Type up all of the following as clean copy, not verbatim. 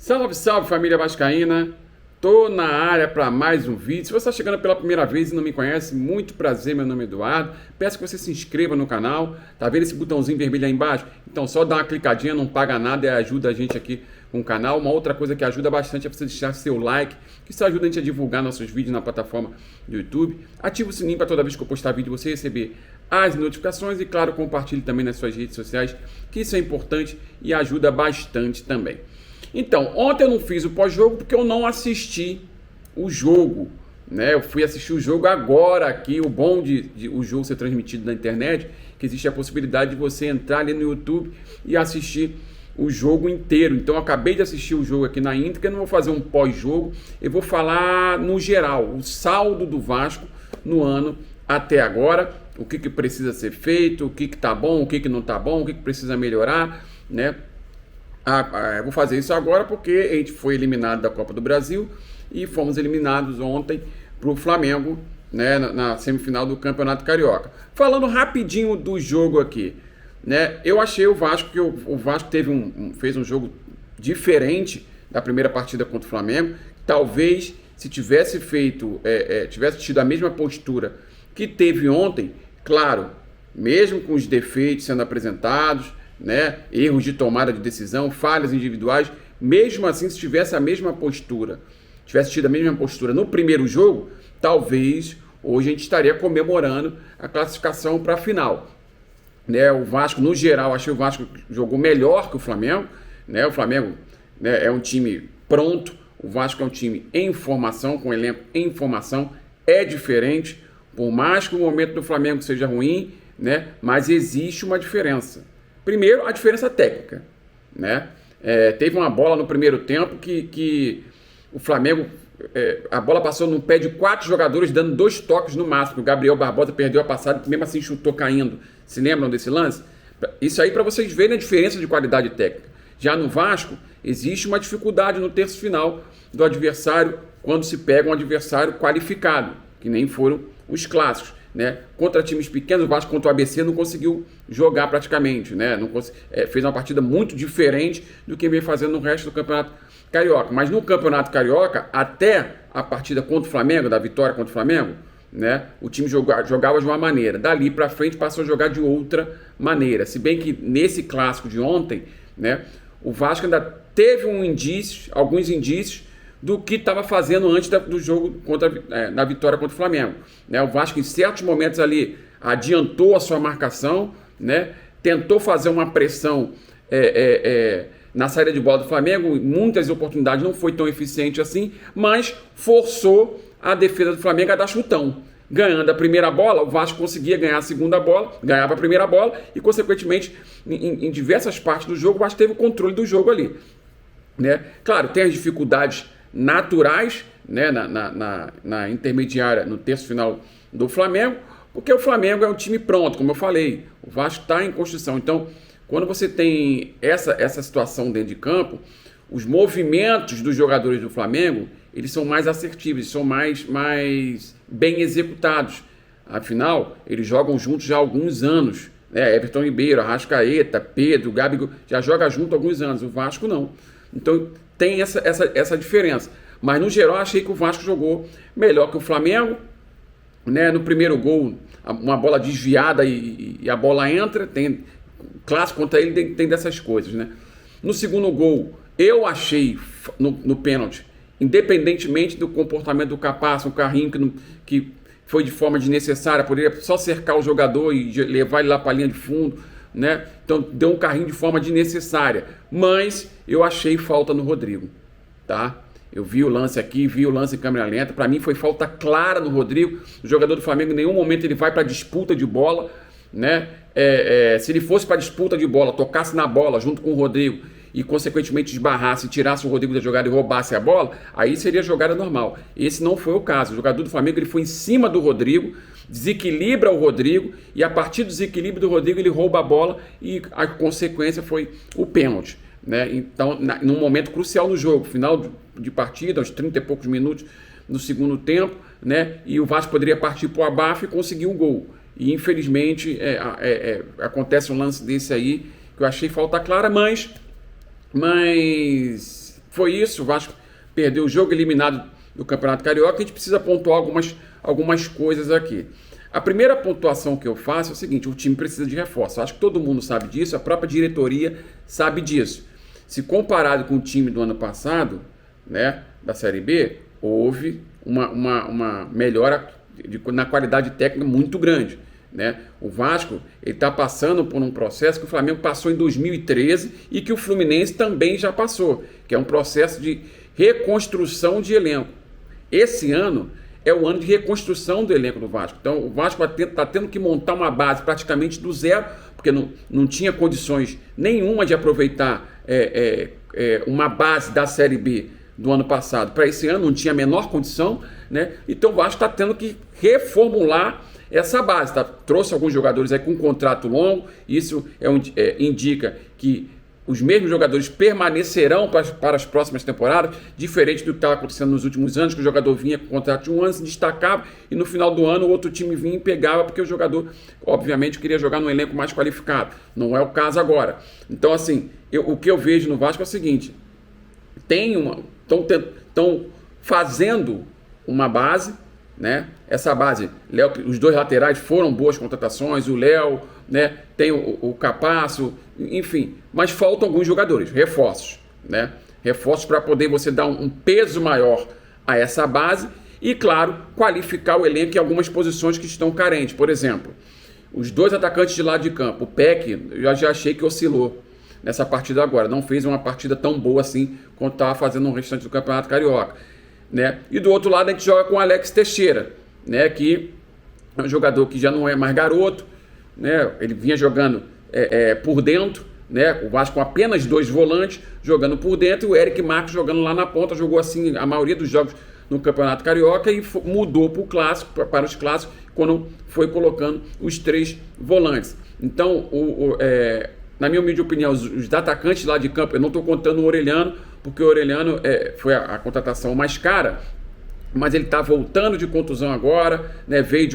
Salve, salve família vascaína, tô na área para mais um vídeo. Se você está chegando pela primeira vez e não me conhece, muito prazer, meu nome é Eduardo. Peço que você se inscreva no canal, tá vendo esse botãozinho vermelho aí embaixo? Então só dá uma clicadinha, não paga nada e ajuda a gente aqui com o canal. Uma outra coisa que ajuda bastante é você deixar seu like, que isso ajuda a gente a divulgar nossos vídeos na plataforma do YouTube. Ativa o sininho para toda vez que eu postar vídeo você receber as notificações e claro, compartilhe também nas suas redes sociais, que isso é importante e ajuda bastante também. Então, ontem eu não fiz o pós-jogo porque eu não assisti o jogo, né? Eu fui assistir o jogo agora aqui, o bom de o jogo ser transmitido na internet, que existe a possibilidade de você entrar ali no YouTube e assistir o jogo inteiro. Então, eu acabei de assistir o jogo aqui na íntegra, eu não vou fazer um pós-jogo, eu vou falar no geral, o saldo do Vasco no ano até agora, o que precisa ser feito, o que tá bom, o que não tá bom, o que precisa melhorar, né? Eu vou fazer isso agora porque a gente foi eliminado da Copa do Brasil e fomos eliminados ontem para o Flamengo, né, na semifinal do Campeonato Carioca. Falando rapidinho do jogo aqui, né, eu achei o Vasco que o Vasco fez um jogo diferente da primeira partida contra o Flamengo. Talvez se tivesse tivesse tido a mesma postura que teve ontem, claro, mesmo com os defeitos sendo apresentados, né, erros de tomada de decisão, falhas individuais, mesmo assim, se tivesse a mesma postura, tivesse tido a mesma postura no primeiro jogo, talvez hoje a gente estaria comemorando a classificação para a final, né? O Vasco, no geral, achei o Vasco jogou melhor que o Flamengo, né? O Flamengo, né, é um time pronto, o Vasco é um time em formação, com elenco em formação, é diferente, por mais que o momento do Flamengo seja ruim, né, mas existe uma diferença. Primeiro, a diferença técnica, né? Teve uma bola no primeiro tempo que o Flamengo, a bola passou no pé de 4 jogadores, dando 2 toques no máximo. O Gabriel Barbosa perdeu a passada e mesmo assim chutou caindo. Se lembram desse lance? Isso aí para vocês verem a diferença de qualidade técnica. Já no Vasco, existe uma dificuldade no terço final do adversário quando se pega um adversário qualificado, que nem foram os clássicos. Né? Contra times pequenos, o Vasco contra o ABC não conseguiu jogar praticamente, né? Fez uma partida muito diferente do que vem fazendo no resto do Campeonato Carioca. Mas no Campeonato Carioca, até a partida contra o Flamengo, da vitória contra o Flamengo, né? O time jogava de uma maneira, dali para frente passou a jogar de outra maneira. Se bem que nesse clássico de ontem, né, o Vasco ainda teve alguns indícios do que estava fazendo antes do jogo na vitória contra o Flamengo, né? O Vasco em certos momentos ali adiantou a sua marcação, né? Tentou fazer uma pressão na saída de bola do Flamengo, muitas oportunidades, não foi tão eficiente assim, mas forçou a defesa do Flamengo a dar chutão. Ganhando a primeira bola, o Vasco conseguia ganhar a segunda bola, ganhava a primeira bola e consequentemente em diversas partes do jogo o Vasco teve o controle do jogo ali, né? Claro, tem as dificuldades naturais, né, na intermediária, no terço final do Flamengo, porque o Flamengo é um time pronto, como eu falei, o Vasco está em construção. Então, quando você tem essa situação dentro de campo, os movimentos dos jogadores do Flamengo, eles são mais assertivos, são mais bem executados. Afinal, eles jogam juntos já há alguns anos, né? Everton Ribeiro, Arrascaeta, Pedro, Gabigol, já joga junto há alguns anos, o Vasco não. Então, tem essa diferença. Mas, no geral, achei que o Vasco jogou melhor que o Flamengo, né? No primeiro gol, uma bola desviada e a bola entra. Tem clássico contra ele, tem dessas coisas, né? No segundo gol, eu achei, no pênalti, independentemente do comportamento do Capasso, um carrinho que foi de forma desnecessária, poderia só cercar o jogador e levar ele lá para a linha de fundo, né? Então deu um carrinho de forma desnecessária, mas eu achei falta no Rodrigo, tá? Eu vi o lance aqui, vi o lance em câmera lenta, para mim foi falta clara no Rodrigo. O jogador do Flamengo em nenhum momento ele vai para disputa de bola, né? Se ele fosse para disputa de bola, tocasse na bola junto com o Rodrigo e consequentemente esbarrasse, tirasse o Rodrigo da jogada e roubasse a bola, aí seria jogada normal. Esse não foi o caso. O jogador do Flamengo ele foi em cima do Rodrigo, desequilibra o Rodrigo e a partir do desequilíbrio do Rodrigo ele rouba a bola e a consequência foi o pênalti, né? Então, num momento crucial no jogo, final de partida, aos 30 e poucos minutos no segundo tempo, né? E o Vasco poderia partir para o abafo e conseguir um gol. E infelizmente acontece um lance desse aí que eu achei falta clara, mas foi isso. O Vasco perdeu o jogo, eliminado do Campeonato Carioca. A gente precisa pontuar algumas coisas aqui. A primeira pontuação que eu faço é o seguinte: o time precisa de reforço. Acho que todo mundo sabe disso, a própria diretoria sabe disso. Se comparado com o time do ano passado, né, da Série B, houve uma melhora na qualidade técnica muito grande, né? O Vasco está passando por um processo que o Flamengo passou em 2013 e que o Fluminense também já passou, que é um processo de reconstrução de elenco. Esse ano é o ano de reconstrução do elenco do Vasco. Então o Vasco está tendo que montar uma base praticamente do zero, porque não tinha condições nenhuma de aproveitar uma base da Série B do ano passado para esse ano, não tinha a menor condição, né? Então o Vasco está tendo que reformular essa base. Tá? Trouxe alguns jogadores aí com contrato longo, isso indica que os mesmos jogadores permanecerão para as próximas temporadas, diferente do que estava acontecendo nos últimos anos, que o jogador vinha com contrato de um ano, se destacava, e no final do ano o outro time vinha e pegava, porque o jogador, obviamente, queria jogar num elenco mais qualificado. Não é o caso agora. Então, assim, o que eu vejo no Vasco é o seguinte: estão fazendo uma base, né? Essa base, os dois laterais foram boas contratações, o Léo, né? Tem o Capasso, enfim, mas faltam alguns jogadores, reforços, né? Reforços para poder você dar um peso maior a essa base e, claro, qualificar o elenco em algumas posições que estão carentes. Por exemplo, os dois atacantes de lado de campo, o Peck, eu já achei que oscilou nessa partida agora, não fez uma partida tão boa assim quanto estava fazendo no restante do Campeonato Carioca, né? E do outro lado a gente joga com o Alex Teixeira, né? Que é um jogador que já não é mais garoto, né? Ele vinha jogando por dentro, né? O Vasco com apenas 2 volantes jogando por dentro, e o Eric Marques jogando lá na ponta. Jogou assim a maioria dos jogos no Campeonato Carioca e mudou para os clássicos quando foi colocando os 3 volantes. Então, na minha humilde opinião, os atacantes lá de campo, eu não estou contando o Orelhano, porque o Orelhano foi a contratação mais cara, mas ele está voltando de contusão agora, né? Veio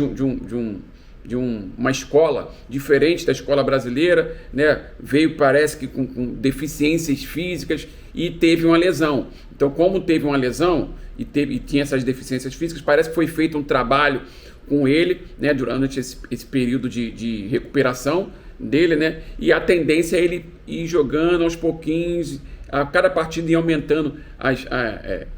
de uma escola diferente da escola brasileira, né? Veio, parece que com deficiências físicas, e teve uma lesão. Então, como teve uma lesão e tinha essas deficiências físicas, parece que foi feito um trabalho com ele, né? Durante esse período de recuperação dele, né? E a tendência é ele ir jogando aos pouquinhos, a cada partida ir aumentando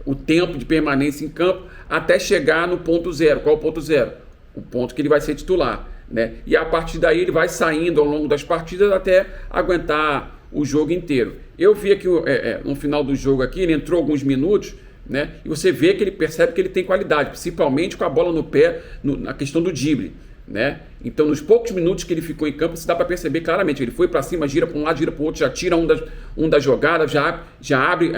o tempo de permanência em campo até chegar no ponto zero. Qual é o ponto zero? O ponto que ele vai ser titular, né? E a partir daí ele vai saindo ao longo das partidas até aguentar o jogo inteiro. Eu vi aqui no final do jogo aqui, ele entrou alguns minutos, né? E você vê que ele percebe que ele tem qualidade, principalmente com a bola no pé, na questão do drible, né? Então, nos poucos minutos que ele ficou em campo, você dá para perceber claramente. Ele foi para cima, gira para um lado, gira para o outro, já tira um das jogadas, já abre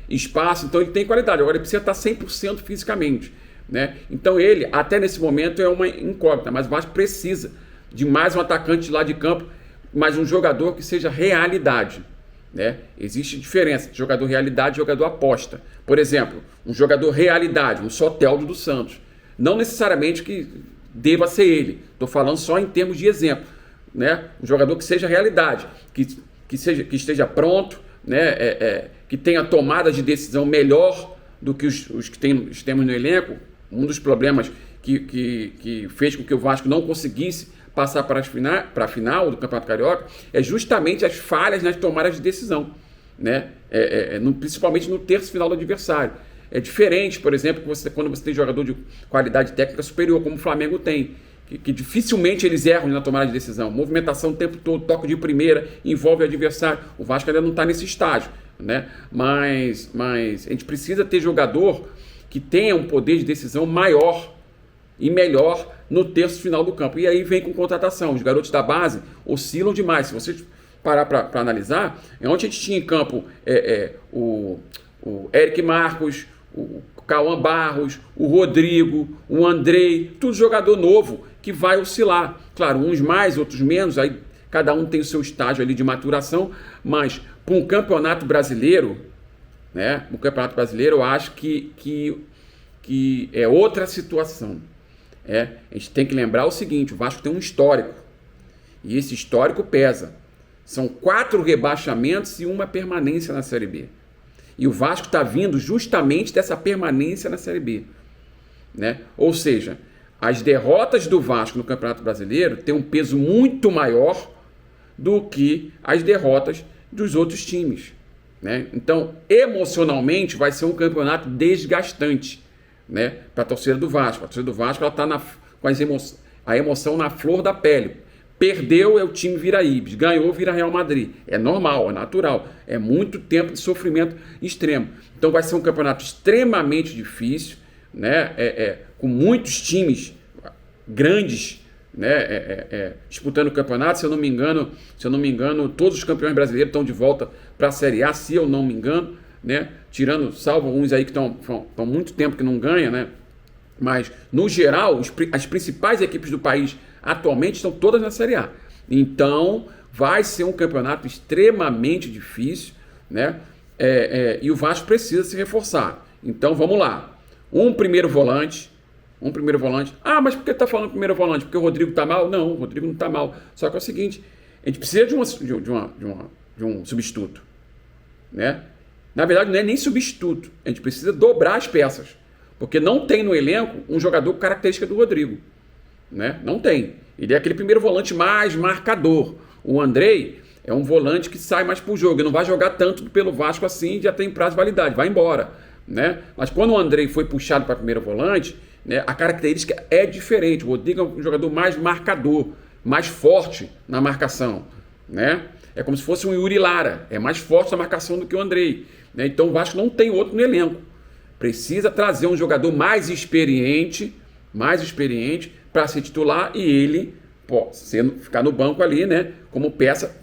espaço. Então, ele tem qualidade. Agora, ele precisa estar 100% fisicamente, né? Então, ele, até nesse momento, é uma incógnita, mas o Vasco precisa de mais um atacante lá de campo, mais um jogador que seja realidade, né? Existe diferença de jogador realidade e jogador aposta. Por exemplo, um jogador realidade, um Soteldo do Santos. Não necessariamente que deva ser ele. Estou falando só em termos de exemplo, né? Um jogador que seja realidade, que esteja pronto, né? Que tenha tomada de decisão melhor do que os que temos no elenco. Um dos problemas que fez com que o Vasco não conseguisse passar para a final do Campeonato Carioca é justamente as falhas nas tomadas de decisão, né? Principalmente no terço final do adversário. É diferente, por exemplo, quando você tem jogador de qualidade técnica superior, como o Flamengo tem, que dificilmente eles erram na tomada de decisão. Movimentação o tempo todo, toque de primeira, envolve o adversário. O Vasco ainda não está nesse estágio, né? Mas a gente precisa ter jogador que tenha um poder de decisão maior e melhor no terço final do campo. E aí vem com contratação. Os garotos da base oscilam demais. Se você parar para analisar, onde a gente tinha em campo o Eric Marcos, o Cauã Barros, o Rodrigo, o Andrei, tudo jogador novo que vai oscilar. Claro, uns mais, outros menos, aí cada um tem o seu estágio ali de maturação, mas para um campeonato brasileiro, né? O campeonato brasileiro eu acho que é outra situação. A gente tem que lembrar o seguinte: o Vasco tem um histórico, e esse histórico pesa. São 4 rebaixamentos e uma permanência na Série B. E o Vasco está vindo justamente dessa permanência na Série B, né? Ou seja, as derrotas do Vasco no Campeonato Brasileiro têm um peso muito maior do que as derrotas dos outros times, né? Então, emocionalmente, vai ser um campeonato desgastante, né, para a torcida do Vasco. A torcida do Vasco está com a emoção na flor da pele. Perdeu, o time vira Ibis. Ganhou, vira Real Madrid. É normal, é natural. É muito tempo de sofrimento extremo. Então vai ser um campeonato extremamente difícil, né? Com muitos times grandes, né? Disputando o campeonato. Se eu não me engano, todos os campeões brasileiros estão de volta para a Série A, se eu não me engano, né? Salvo alguns aí que estão muito tempo que não ganham, né? Mas, no geral, as principais equipes do país atualmente estão todas na Série A. Então, vai ser um campeonato extremamente difícil, né? E o Vasco precisa se reforçar. Então, vamos lá. Um primeiro volante. Ah, mas por que está falando primeiro volante? Porque o Rodrigo está mal? Não, o Rodrigo não está mal. Só que é o seguinte, a gente precisa de um substituto, né? Na verdade, não é nem substituto. A gente precisa dobrar as peças. Porque não tem no elenco um jogador com característica do Rodrigo, né? Não tem. Ele é aquele primeiro volante mais marcador. O Andrei é um volante que sai mais pro jogo. Ele não vai jogar tanto pelo Vasco assim, já tem prazo de validade, vai embora, né? Mas quando o Andrei foi puxado para primeiro volante, né, a característica é diferente. O Rodrigo é um jogador mais marcador, mais forte na marcação, né? É como se fosse um Yuri Lara. É mais forte na marcação do que o Andrei, né? Então o Vasco não tem outro no elenco. Precisa trazer um jogador mais experiente para ser titular e ele ficar no banco ali, né, como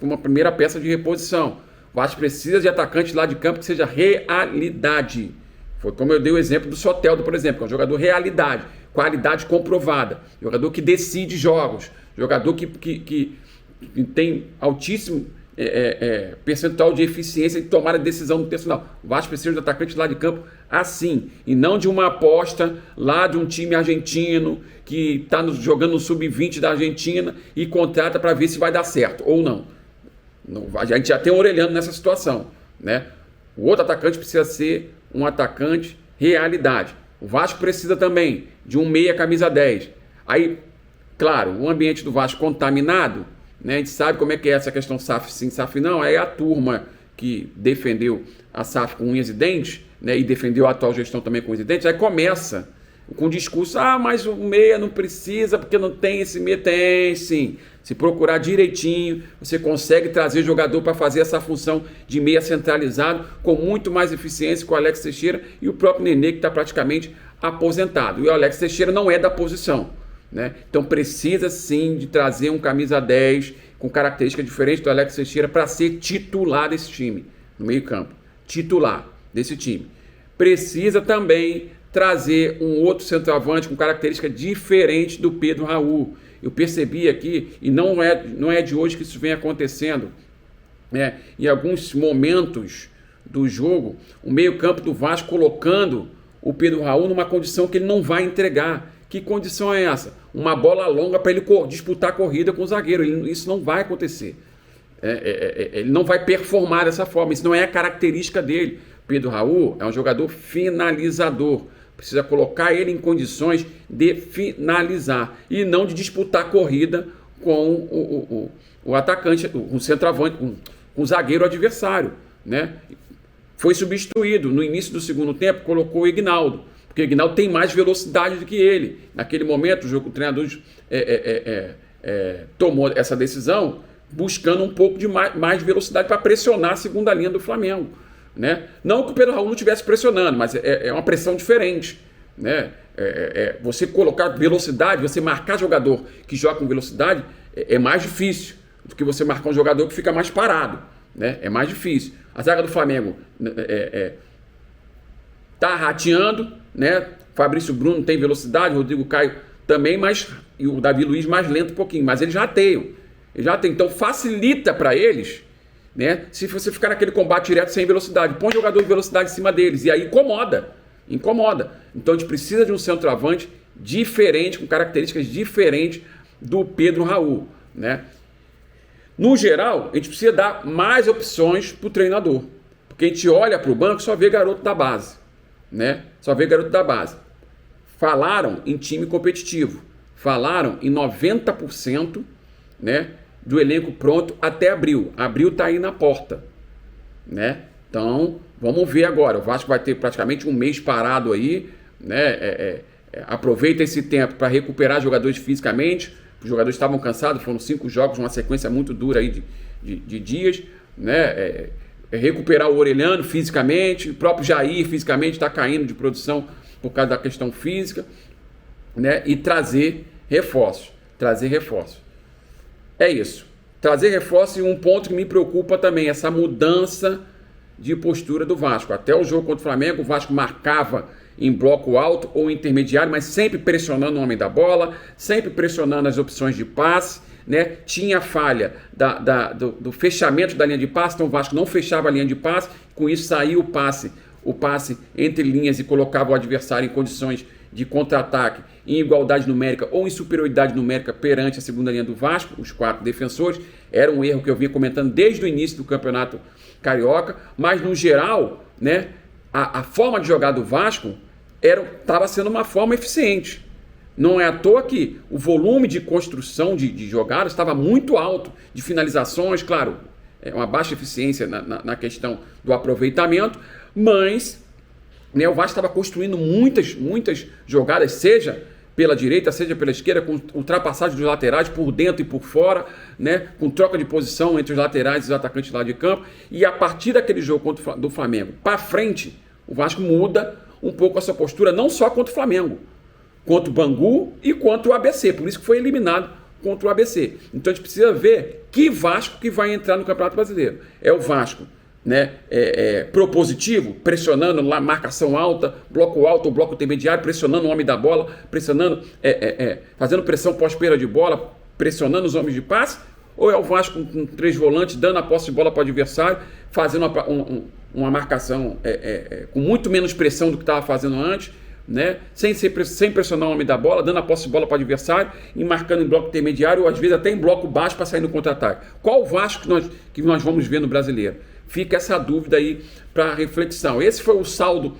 uma primeira peça de reposição. O Vasco precisa de atacante lá de campo que seja realidade. Foi como eu dei o exemplo do Soteldo, por exemplo, que é um jogador realidade, qualidade comprovada, jogador que decide jogos, jogador que tem altíssimo percentual de eficiência de tomar a decisão no terço final. O Vasco precisa de atacante lá de campo assim, e não de uma aposta lá de um time argentino que está jogando no sub-20 da Argentina e contrata para ver se vai dar certo ou não. A gente já tem um orelhando nessa situação, né? O outro atacante precisa ser um atacante realidade. O Vasco precisa também de um meia camisa 10. Aí, claro, o ambiente do Vasco contaminado, né? A gente sabe como é que é essa questão SAF sim, SAF não. Aí a turma que defendeu a SAF com unhas e dentes, né, e defendeu a atual gestão também com unhas e dentes, aí começa com o discurso, mas o meia não precisa porque não tem esse meia. Tem sim. Se procurar direitinho, você consegue trazer jogador para fazer essa função de meia centralizado com muito mais eficiência com o Alex Teixeira e o próprio Nenê, que está praticamente aposentado. E o Alex Teixeira não é da posição, né? Então precisa sim de trazer um camisa 10 com característica diferente do Alex Teixeira para ser titular desse time, no meio campo, titular desse time. Precisa também trazer um outro centroavante com característica diferente do Pedro Raul. Eu percebi aqui, e não é de hoje que isso vem acontecendo, né? Em alguns momentos do jogo, o meio campo do Vasco colocando o Pedro Raul numa condição que ele não vai entregar. Que condição é essa? Uma bola longa para ele disputar a corrida com o zagueiro. Isso não vai acontecer. Ele não vai performar dessa forma. Isso não é a característica dele. Pedro Raul é um jogador finalizador. Precisa colocar ele em condições de finalizar e não de disputar a corrida com o atacante, o centroavante, com o zagueiro adversário, né? Foi substituído no início do segundo tempo, colocou o Ignaldo, porque o Ignaldo tem mais velocidade do que ele. Naquele momento, o treinador tomou essa decisão buscando um pouco de mais velocidade para pressionar a segunda linha do Flamengo, né? Não que o Pedro Raul não estivesse pressionando, mas é uma pressão diferente, né? Você colocar velocidade, você marcar jogador que joga com velocidade é mais difícil do que você marcar um jogador que fica mais parado, né? É mais difícil. A zaga do Flamengo tá rateando, né? Fabrício Bruno tem velocidade, Rodrigo Caio também, e o Davi Luiz mais lento um pouquinho, mas eles rateiam. Então facilita para eles, né? Se você ficar naquele combate direto sem velocidade, põe jogador de velocidade em cima deles e aí incomoda. Então a gente precisa de um centroavante diferente, com características diferentes do Pedro Raul, né? No geral, a gente precisa dar mais opções para o treinador, Porque a gente olha para o banco e só vê garoto da base, né? Só vê garoto da base. Falaram em time competitivo, falaram em 90%, né, do elenco pronto até abril. Abril está aí na porta, né? Então, vamos ver agora. O Vasco vai ter praticamente um mês parado aí, né? Aproveita esse tempo para recuperar jogadores fisicamente. Os jogadores estavam cansados, foram 5 jogos, uma sequência muito dura aí de dias, né? Recuperar o Orelhano fisicamente, o próprio Jair fisicamente está caindo de produção por causa da questão física, né? E trazer reforços. É isso. Trazer reforços, e um ponto que me preocupa também, essa mudança de postura do Vasco. Até o jogo contra o Flamengo, o Vasco marcava em bloco alto ou intermediário, mas sempre pressionando o homem da bola, sempre pressionando as opções de passe, né? Tinha falha do fechamento da linha de passe, então o Vasco não fechava a linha de passe, com isso saía o passe entre linhas e colocava o adversário em condições de contra-ataque em igualdade numérica ou em superioridade numérica perante a segunda linha do Vasco, os 4 defensores. Era um erro que eu vinha comentando desde o início do Campeonato Carioca, mas no geral, né, a forma de jogar do Vasco estava sendo uma forma eficiente. Não é à toa que o volume de construção de jogadas estava muito alto, de finalizações, claro, uma baixa eficiência na questão do aproveitamento, mas, né, o Vasco estava construindo muitas jogadas, seja pela direita, seja pela esquerda, com ultrapassagem dos laterais por dentro e por fora, né, com troca de posição entre os laterais e os atacantes lá de campo. E a partir daquele jogo do Flamengo para frente, o Vasco muda um pouco a sua postura, não só contra o Flamengo, contra o Bangu e contra o ABC. Por isso que foi eliminado contra o ABC. Então a gente precisa ver que Vasco que vai entrar no Campeonato Brasileiro. É o Vasco, né, propositivo, pressionando lá, marcação alta, bloco alto ou bloco intermediário, pressionando o homem da bola, pressionando, fazendo pressão pós-perda de bola, pressionando os homens de passe, ou é o Vasco com 3 volantes, dando a posse de bola para o adversário, fazendo uma marcação com muito menos pressão do que estava fazendo antes, né, sem pressionar o homem da bola, dando a posse de bola para o adversário e marcando em bloco intermediário, ou às vezes até em bloco baixo para sair no contra-ataque. Qual o Vasco que nós vamos ver no Brasileiro? Fica essa dúvida aí para reflexão. Esse foi o saldo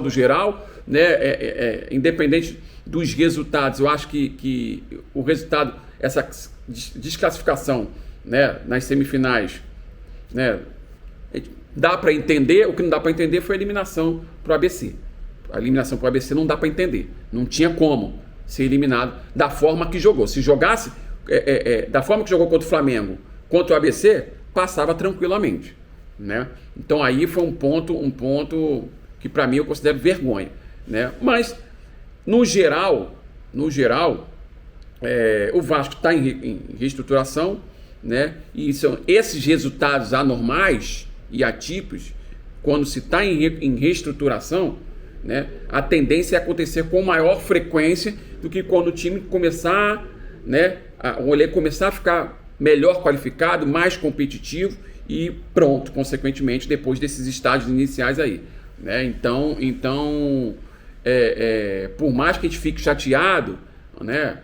geral, né? Independente dos resultados. Eu acho que o resultado, essa desclassificação, né, nas semifinais, né, dá para entender. O que não dá para entender foi a eliminação para o ABC. A eliminação para o ABC não dá para entender. Não tinha como ser eliminado da forma que jogou. Se jogasse da forma que jogou contra o Flamengo, contra o ABC, passava tranquilamente, né? Então aí foi um ponto que para mim eu considero vergonha, né? Mas no geral, o Vasco está em reestruturação, né? E são esses resultados anormais e atípicos, quando se está em reestruturação, né? A tendência é acontecer com maior frequência do que quando o time começar, né? O elenco começar a ficar melhor qualificado, mais competitivo e pronto, consequentemente, depois desses estágios iniciais aí, né? Então por mais que a gente fique chateado, né,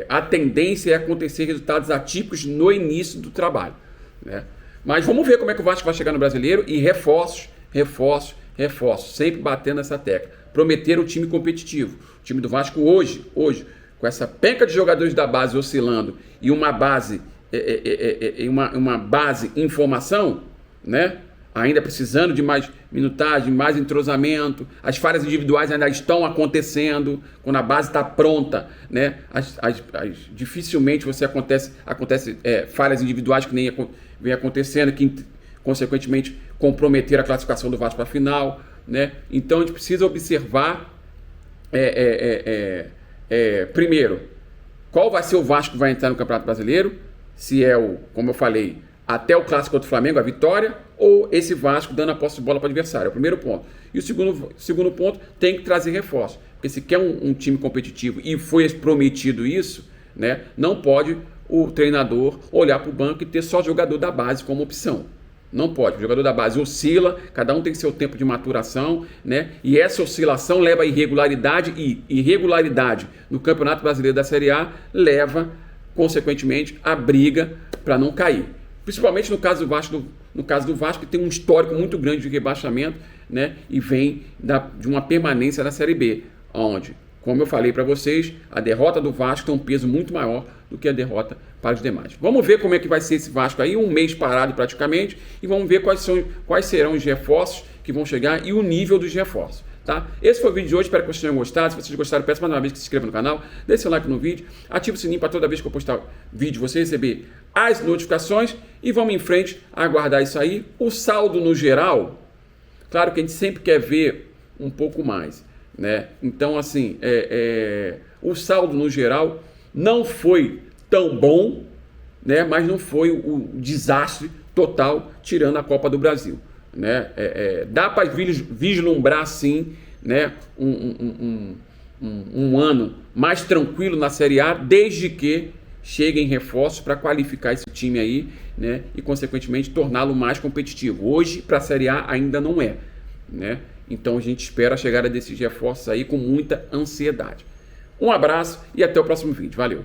a tendência é acontecer resultados atípicos no início do trabalho, né? Mas vamos ver como é que o Vasco vai chegar no Brasileiro, e reforços, sempre batendo essa tecla. Prometer um time competitivo. O time do Vasco hoje, com essa penca de jogadores da base oscilando e uma base em formação, né? Ainda precisando de mais minutagem, mais entrosamento, as falhas individuais ainda estão acontecendo, quando a base está pronta, né? Dificilmente acontece falhas individuais que nem vem acontecendo, que consequentemente comprometer a classificação do Vasco para a final, né? Então a gente precisa observar primeiro, qual vai ser o Vasco que vai entrar no Campeonato Brasileiro, se é como eu falei, até o clássico contra o Flamengo, a vitória, ou esse Vasco dando a posse de bola para o adversário. É o primeiro ponto. E o segundo ponto, tem que trazer reforço. Porque se quer um time competitivo e foi prometido isso, né, não pode o treinador olhar para o banco e ter só jogador da base como opção. Não pode. O jogador da base oscila, cada um tem seu tempo de maturação, né? E essa oscilação leva a irregularidade, e irregularidade no Campeonato Brasileiro da Série A leva, consequentemente, a briga para não cair. Principalmente no caso do Vasco No caso do Vasco, que tem um histórico muito grande de rebaixamento, né? E vem de uma permanência na Série B, onde, como eu falei para vocês, a derrota do Vasco tem um peso muito maior do que a derrota para os demais. Vamos ver como é que vai ser esse Vasco aí, um mês parado praticamente, e vamos ver quais serão os reforços que vão chegar e o nível dos reforços. Tá? Esse foi o vídeo de hoje, espero que vocês tenham gostado. Se vocês gostaram, peço mais uma vez que se inscreva no canal, deixe seu like no vídeo, ative o sininho para toda vez que eu postar vídeo você receber as notificações e vamos em frente a aguardar isso aí. O saldo no geral, claro que a gente sempre quer ver um pouco mais, né? Então assim, o saldo no geral não foi tão bom, né? Mas não foi o desastre total, tirando a Copa do Brasil. Né? Dá para vislumbrar sim, né? um ano mais tranquilo na Série A, desde que cheguem reforços para qualificar esse time aí, né? E consequentemente torná-lo mais competitivo. Hoje para a Série A ainda não é, né? Então a gente espera a chegada desses reforços aí com muita ansiedade. Um abraço e até o próximo vídeo. Valeu!